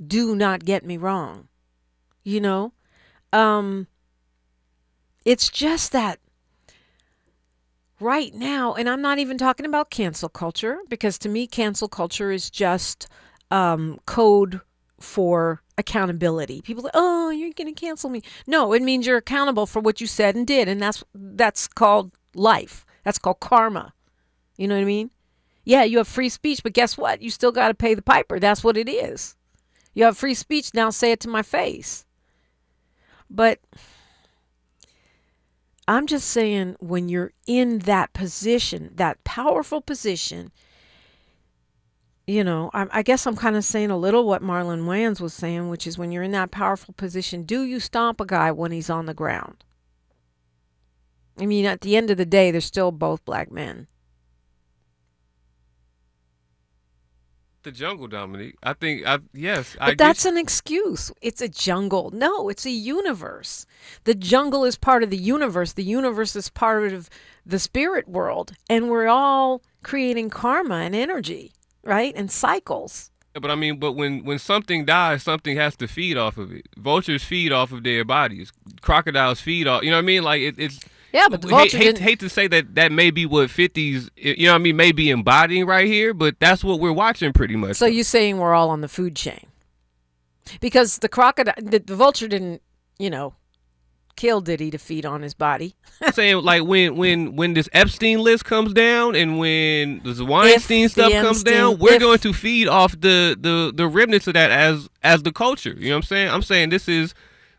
Do not get me wrong. It's just that right now, and I'm not even talking about cancel culture, because to me, cancel culture is just code for accountability. People are, oh, you're going to cancel me. No, it means you're accountable for what you said and did, and that's called life. That's called karma. You know what I mean? Yeah, you have free speech, but guess what? You still got to pay the piper. That's what it is. You have free speech, now say it to my face. But... I'm just saying, when you're in that position, that powerful position, I guess I'm kind of saying a little what Marlon Wayans was saying, which is when you're in that powerful position, do you stomp a guy when he's on the ground? I mean, at the end of the day, they're still both black men. The jungle, Dominique. I think, yes. But that's an excuse. It's a jungle. No, it's a universe. The jungle is part of the universe. The universe is part of the spirit world. And we're all creating karma and energy, right? And cycles. Yeah, but I mean, when something dies, something has to feed off of it. Vultures feed off of their bodies. Crocodiles feed off, you know what I mean? Like, it's... Yeah, but the vulture hate to say that may be what 50s, you know what I mean, may be embodying right here, but that's what we're watching pretty much. So you're saying we're all on the food chain. Because the crocodile, the vulture didn't, kill Diddy to feed on his body. I'm saying, like, when this Epstein list comes down and when this Weinstein stuff comes down, we're going to feed off the remnants of that as the culture. You know what I'm saying? I'm saying this is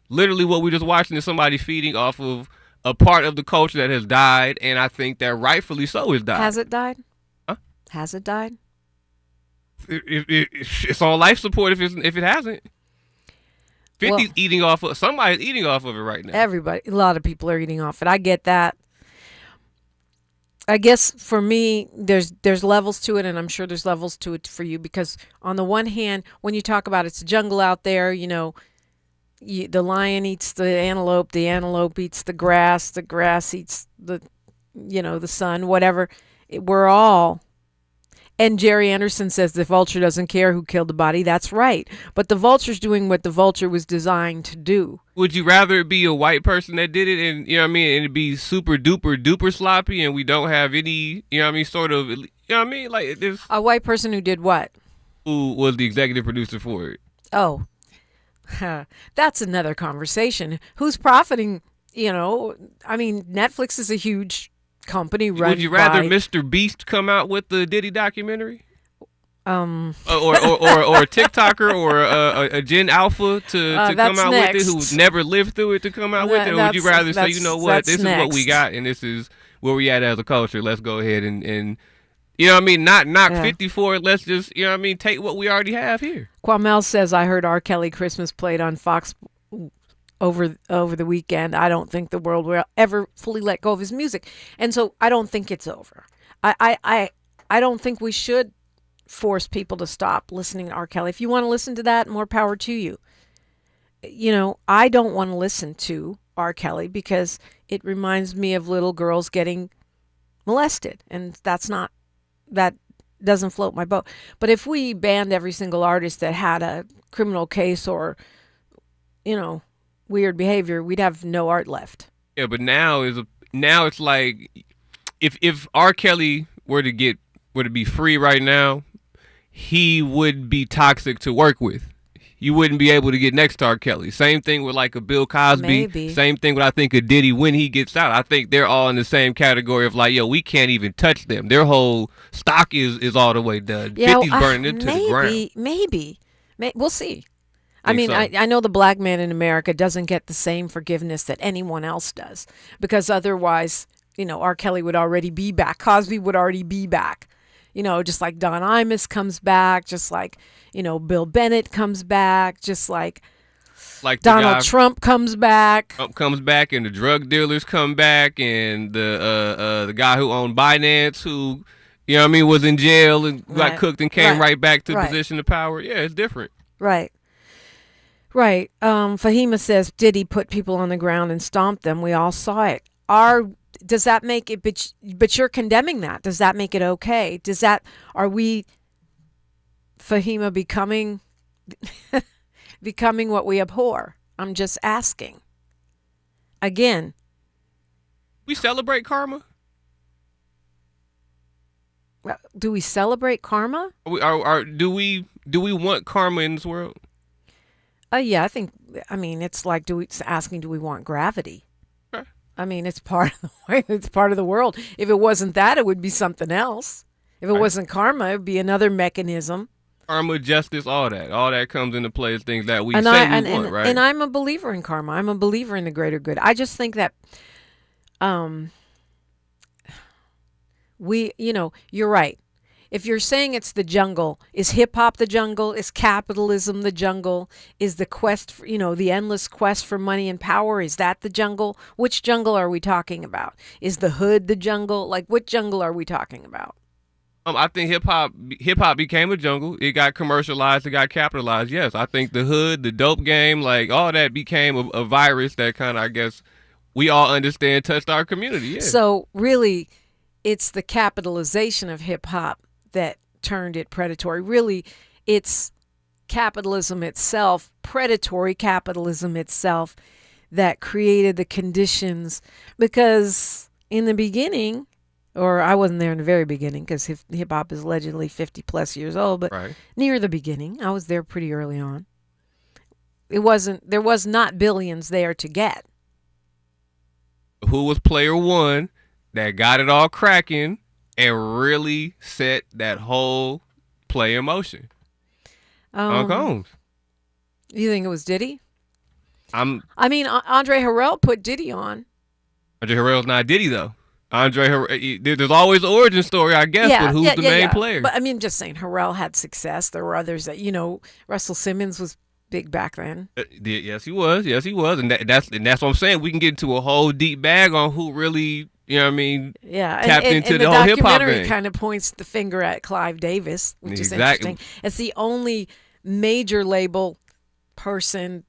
literally what we're just watching is somebody feeding off of a part of the culture that has died, and I think that rightfully so has died. Has it died? Huh? Has it died? It's on life support if it hasn't. 50's eating off of somebody's eating off of it right now. Everybody, a lot of people are eating off it. I get that. I guess for me, there's levels to it, and I'm sure there's levels to it for you, because on the one hand, when you talk about it's a jungle out there, you know, the lion eats the antelope eats the grass eats the sun, whatever. We're all. And Jerry Anderson says the vulture doesn't care who killed the body. That's right. But the vulture's doing what the vulture was designed to do. Would you rather it be a white person that did it and, you know what I mean, and it be super duper sloppy and we don't have any, you know what I mean, sort of, you know what I mean? Like this. A white person who did what? Who was the executive producer for it? Oh, that's another conversation. Who's profiting? You know, I mean, Netflix is a huge company run. Would you rather Mr. Beast come out with the Diddy documentary? Or a TikToker or a Gen Alpha to come out with it who's never lived through it to come out with it? Or would you rather say, you know what, this is what we got and this is where we at as a culture. Let's go ahead and you know what I mean, not knock 54. Let's just, you know what I mean, take what we already have here. Quamel says, I heard R. Kelly Christmas played on Fox over the weekend. I don't think the world will ever fully let go of his music. And so I don't think it's over. I don't think we should force people to stop listening to R. Kelly. If you want to listen to that, more power to you. You know, I don't want to listen to R. Kelly because it reminds me of little girls getting molested. And that doesn't float my boat. But if we banned every single artist that had a criminal case or, you know, weird behavior, we'd have no art left. Yeah, but now it's like if R. Kelly were to be free right now, he would be toxic to work with. You wouldn't be able to get next to R. Kelly. Same thing with like a Bill Cosby. Maybe. Same thing with I think a Diddy when he gets out. I think they're all in the same category of like, yo, we can't even touch them. Their whole stock is all the way done. Yeah, 50's burning into the ground. Maybe. We'll see. I mean, I know the black man in America doesn't get the same forgiveness that anyone else does, because otherwise, you know, R. Kelly would already be back. Cosby would already be back. You know, just like Don Imus comes back, just like, you know, Bill Bennett comes back, just like Donald Trump comes back. Trump comes back, and the drug dealers come back, and the guy who owned Binance, who, you know what I mean, was in jail and got cooked and came right back to the position of power. Yeah, it's different. Right. Fahima says Diddy put people on the ground and stomped them. We all saw it. Does that make it, but you're condemning that. Does that make it okay? Are we, Fahima, becoming what we abhor? I'm just asking. Again. We celebrate karma? Do we celebrate karma? Do we want karma in this world? Yeah, I mean, it's like do we want gravity? I mean, it's part of the way. It's part of the world. If it wasn't that, it would be something else. If it wasn't karma, it would be another mechanism. Karma, justice, all that comes into play as things that we want, right? And I'm a believer in karma. I'm a believer in the greater good. I just think that, you're right. If you're saying it's the jungle, is hip hop the jungle? Is capitalism the jungle? Is the quest for, the endless quest for money and power, is that the jungle? Which jungle are we talking about? Is the hood the jungle? Like, what jungle are we talking about? I think hip hop became a jungle. It got commercialized. It got capitalized. Yes, I think the hood, the dope game, like all that became a virus that kind of, I guess, we all understand touched our community. Yeah. So really, it's the capitalization of hip hop that turned it predatory. Really, it's capitalism itself, predatory capitalism itself, that created the conditions. Because in the beginning, or I wasn't there in the very beginning because hip hop is allegedly 50 plus years old, but near the beginning, I was there pretty early on. There was not billions there to get. who was player one that got it all cracking and really set that whole play in motion? Uncle Holmes. You think it was Diddy? Andre Harrell put Diddy on. Andre Harrell's not Diddy, though. There's always an origin story, I guess, but who's the main player? But just saying, Harrell had success. There were others that, Russell Simmons was big back then. Yes, he was. And that's what I'm saying. We can get into a whole deep bag on who really, tapped into the whole hip hop documentary thing. kind of points the finger at Clive Davis, which is Exactly. interesting. It's the only major label person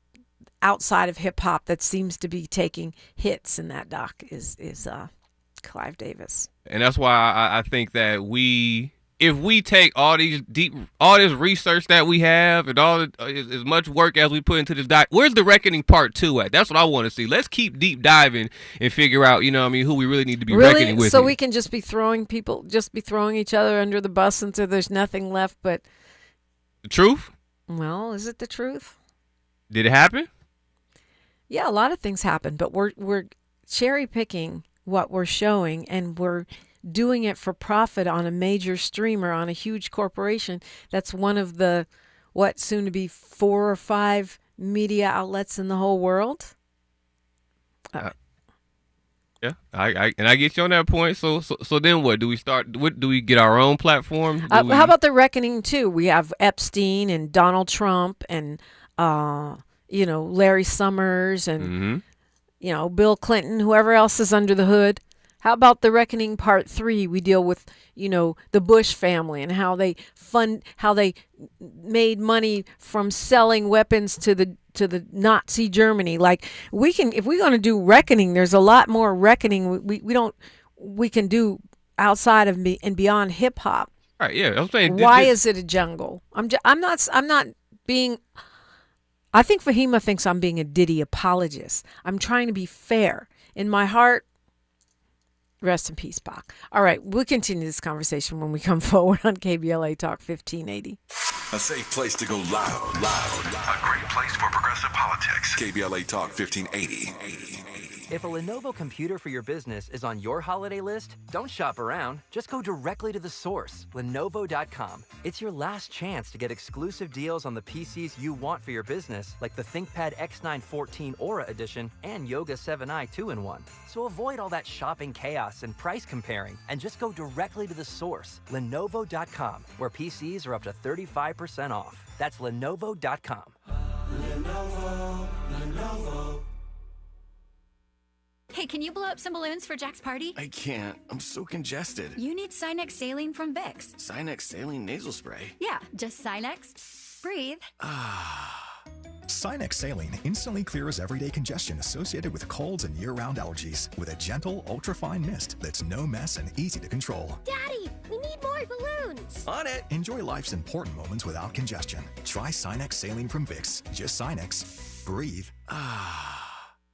outside of hip hop that seems to be taking hits in that doc is Clive Davis. And that's why I think that if we take all this research that we have and as much work as we put into this doc, where's the Reckoning Part 2 at? That's what I want to see. Let's keep deep diving and figure out, who we really need to be reckoning with. So here. we can just be throwing each other under the bus until there's nothing left but the truth? Well, is it the truth? Did it happen? Yeah, a lot of things happen, but we're cherry picking what we're showing, and we're doing it for profit on a major streamer, on a huge corporation that's one of the soon to be 4 or 5 media outlets in the whole world. Yeah, I get you on that point. So then what do we start? What do we get our own platform? How about the Reckoning too? We have Epstein and Donald Trump and Larry Summers and Bill Clinton, whoever else is under the hood. How about the Reckoning Part 3? We deal with, the Bush family and how they made money from selling weapons to the Nazi Germany. Like if we're going to do Reckoning, there's a lot more Reckoning we can do outside of and beyond hip hop. All right, yeah, I'm saying. Why is it a jungle? I'm not being. I think Fahima thinks I'm being a Diddy apologist. I'm trying to be fair. In my heart, rest in peace, Pac. All right, we'll continue this conversation when we come forward on KBLA Talk 1580. A safe place to go loud. A great place for progressive politics. KBLA Talk 1580. If a Lenovo computer for your business is on your holiday list, don't shop around. Just go directly to the source, Lenovo.com. It's your last chance to get exclusive deals on the PCs you want for your business, like the ThinkPad X9 14 Aura Edition and Yoga 7i 2-in-1. So avoid all that shopping chaos and price comparing, and just go directly to the source, Lenovo.com, where PCs are up to 35% off. That's Lenovo.com. Lenovo. Hey, can you blow up some balloons for Jack's party? I can't. I'm so congested. You need Sinex Saline from Vicks. Sinex Saline Nasal Spray? Yeah, just Sinex. Breathe. Sinex Saline instantly clears everyday congestion associated with colds and year-round allergies with a gentle, ultra-fine mist that's no mess and easy to control. Daddy, we need more balloons. On it. Enjoy life's important moments without congestion. Try Sinex Saline from Vicks. Just Sinex. Breathe.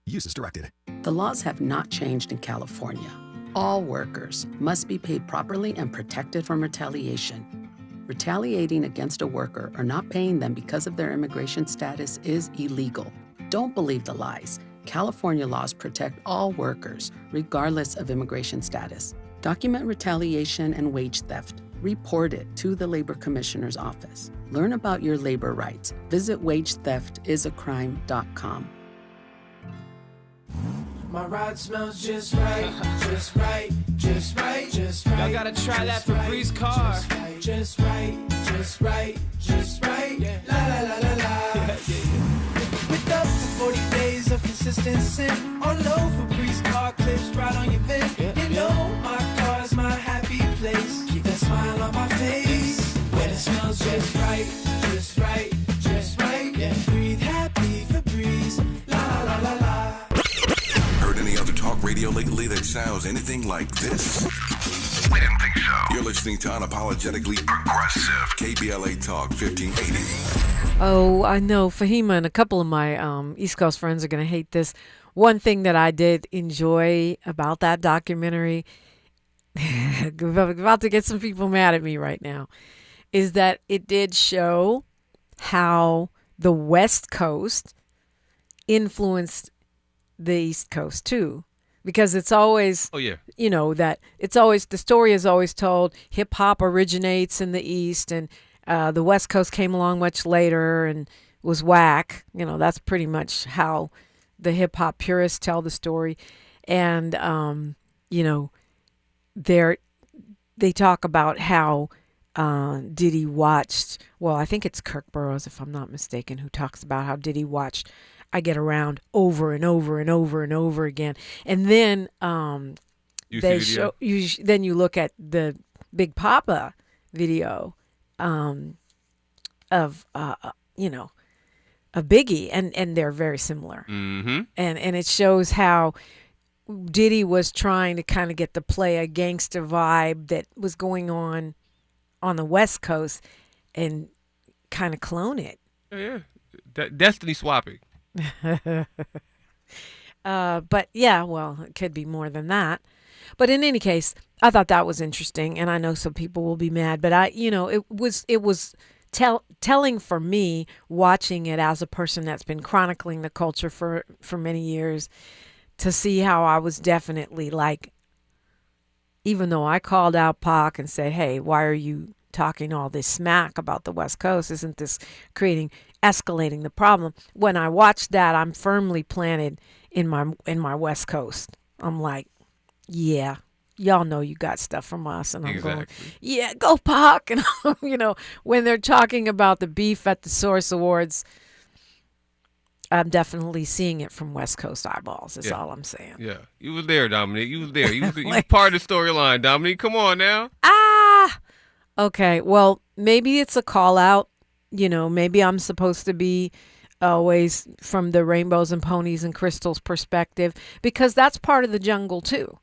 Use as directed. The laws have not changed in California. All workers must be paid properly and protected from retaliation. Retaliating against a worker or not paying them because of their immigration status is illegal. Don't believe the lies. California laws protect all workers, regardless of immigration status. Document retaliation and wage theft. Report it to the Labor Commissioner's office. Learn about your labor rights. Visit wagetheftisacrime.com. My ride smells just right, just right, just right, just right. Y'all gotta try that Febreze car. Just right, just right, just right. La la la la la. With up to 40 days of consistency on low Febreze car clips right on your vent. You know my car's my happy place. Keep that smile on my face when it smells just right, just right, just right. Yeah, breathe happy Febreze. La la la la. Heard any other talk radio lately that sounds anything like this? We didn't think so. You're listening to Unapologetically Progressive. KBLA Talk 1580. Oh, I know Fahima and a couple of my East Coast friends are going to hate this. One thing that I did enjoy about that documentary, about to get some people mad at me right now, is that it did show how the West Coast influenced the East Coast too. because it's always, that it's always, the story is always told, hip hop originates in the East and the West Coast came along much later and was whack. That's pretty much how the hip hop purists tell the story. And, they talk about how Diddy watched, I think it's Kirk Burroughs, if I'm not mistaken, who talks about how Diddy watched I Get Around over and over and over and over again. And then they show then you look at the Big Papa video of Biggie, and they're very similar. Mm-hmm. And it shows how Diddy was trying to kind of get to play a gangster vibe that was going on the West Coast and kind of clone it. Yeah. Destiny swapping. But yeah, it could be more than that. But in any case, I thought that was interesting, and I know some people will be mad, but it was telling for me, watching it as a person that's been chronicling the culture for many years, to see how I was definitely like, even though I called out Pac and said, hey, why are you talking all this smack about the West Coast? Isn't this escalating the problem? When I watched that, I'm firmly planted in my West Coast. I'm like, yeah, y'all know you got stuff from us. And I'm going, yeah, go Pac. And, when they're talking about the beef at the Source Awards, I'm definitely seeing it from West Coast eyeballs. That's all I'm saying. Yeah. You was there, Dominique. You was there. You was part of the storyline, Dominique. Come on now. Okay. Well, maybe it's a call out. Maybe I'm supposed to be always from the rainbows and ponies and crystals perspective, because that's part of the jungle too.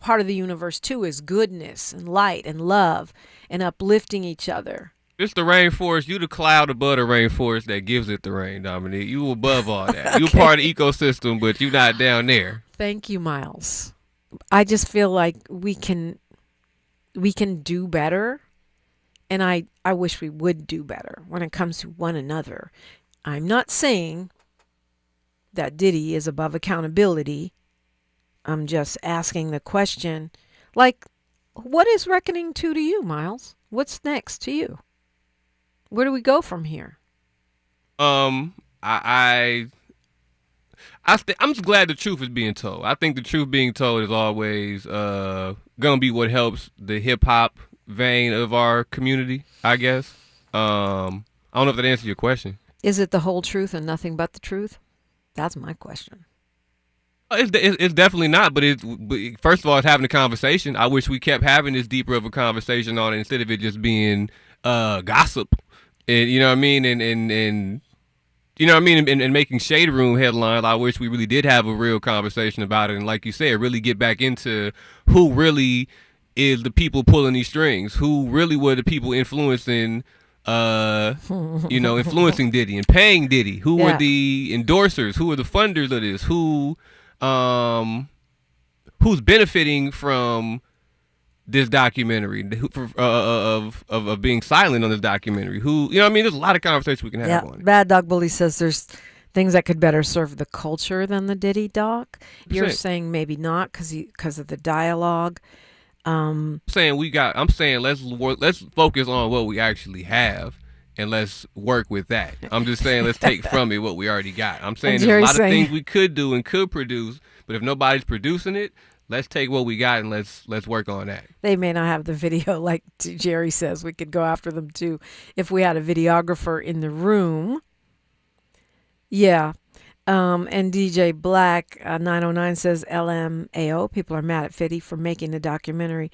Part of the universe too is goodness and light and love and uplifting each other. It's the rainforest. You the cloud above the rainforest that gives it the rain, Dominique. You above all that. You part of the ecosystem, but you not down there. Thank you, Miles. I just feel like we can do better, and I wish we would do better when it comes to one another. I'm not saying that Diddy is above accountability. I'm just asking the question, like, what is Reckoning 2 to you, Miles? What's next to you? Where do we go from here? I'm just glad the truth is being told. I think the truth being told is always gonna be what helps the hip hop vein of our community, I guess. I don't know if that answers your question. Is it the whole truth and nothing but the truth? That's my question. It's definitely not, but first of all, it's having a conversation. I wish we kept having this deeper of a conversation on it instead of it just being gossip. And you know what I mean, and you know what I mean, and making Shade Room headlines. I wish we really did have a real conversation about it, and like you said, really get back into who really is the people pulling these strings, who really were the people influencing, influencing Diddy and paying Diddy, who were the endorsers, who were the funders of this, who's benefiting from this documentary, of being silent on this documentary, there's a lot of conversations we can have on it. Bad Dog Bully says there's things that could better serve the culture than the Diddy doc. You're saying maybe not because of the dialogue. I'm saying let's focus on what we actually have and let's work with that. I'm just saying let's take from it what we already got. I'm saying there's a lot of things we could do and could produce, but if nobody's producing it, let's take what we got and let's work on that. They may not have the video, like Jerry says. We could go after them too if we had a videographer in the room. Yeah. And DJ Black 909 says LMAO. People are mad at Fiddy for making the documentary.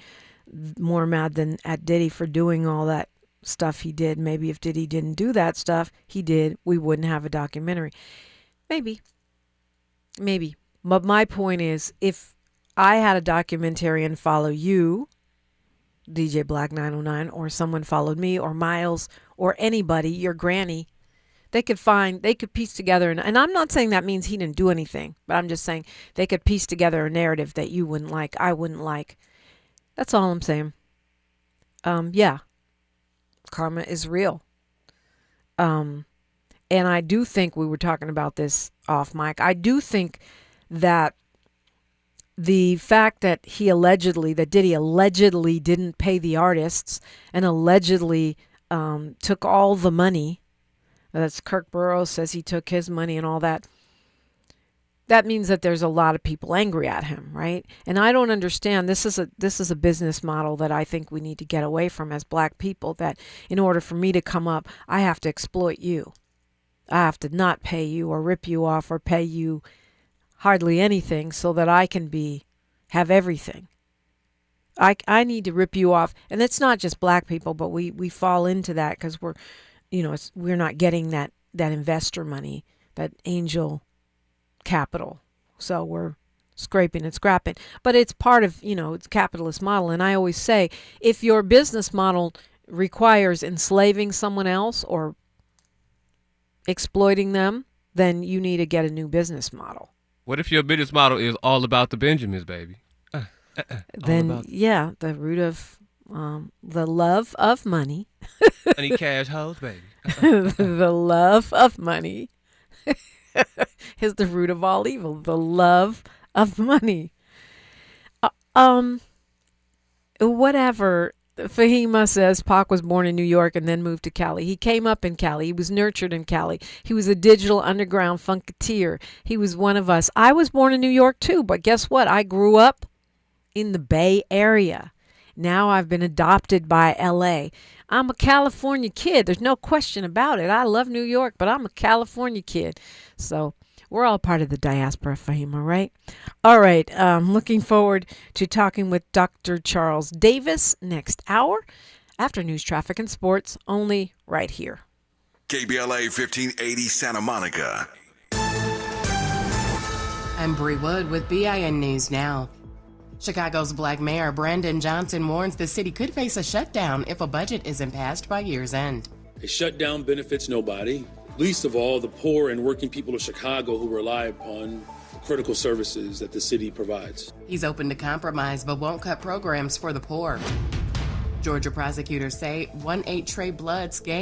More mad than at Diddy for doing all that stuff he did. Maybe if Diddy didn't do that stuff he did, we wouldn't have a documentary. Maybe. But my point is, if I had a documentarian follow you, DJ Black 909, or someone followed me, or Miles, or anybody, your granny, they could piece together, and I'm not saying that means he didn't do anything, but I'm just saying they could piece together a narrative that you wouldn't like, I wouldn't like. That's all I'm saying. Yeah, karma is real. And I do think, we were talking about this off mic, I do think that the fact that Diddy allegedly didn't pay the artists and allegedly took all the money, that's Kirk Burrows says he took his money and all that, that means that there's a lot of people angry at him, right? And I don't understand. This is a business model that I think we need to get away from as black people, that in order for me to come up, I have to exploit you. I have to not pay you or rip you off or pay you hardly anything so that I can have everything. I need to rip you off. And it's not just black people, but we fall into that because we're not getting that investor money, that angel capital. So we're scraping and scrapping. But it's part of, it's capitalist model. And I always say, if your business model requires enslaving someone else or exploiting them, then you need to get a new business model. What if your business model is all about the Benjamins, baby? Then, the root of the love of money. Money, cash, hoes, baby. The love of money is the root of all evil. The love of money. Whatever. Fahima says Pac was born in New York and then moved to Cali. He came up in Cali. He was nurtured in Cali. He was a digital underground funketeer. He was one of us. I was born in New York too, but guess what? I grew up in the Bay Area. Now I've been adopted by LA. I'm a California kid. There's no question about it. I love New York, but I'm a California kid. So we're all part of the diaspora, Fahima, right? All right. Looking forward to talking with Dr. Charles Davis next hour after news, traffic, and sports, only right here. KBLA 1580 Santa Monica. I'm Bree Wood with BIN News Now. Chicago's Black Mayor Brandon Johnson warns the city could face a shutdown if a budget isn't passed by year's end. A shutdown benefits nobody, least of all the poor and working people of Chicago who rely upon critical services that the city provides. He's open to compromise but won't cut programs for the poor. Georgia prosecutors say 1/8 Trey Blood's gang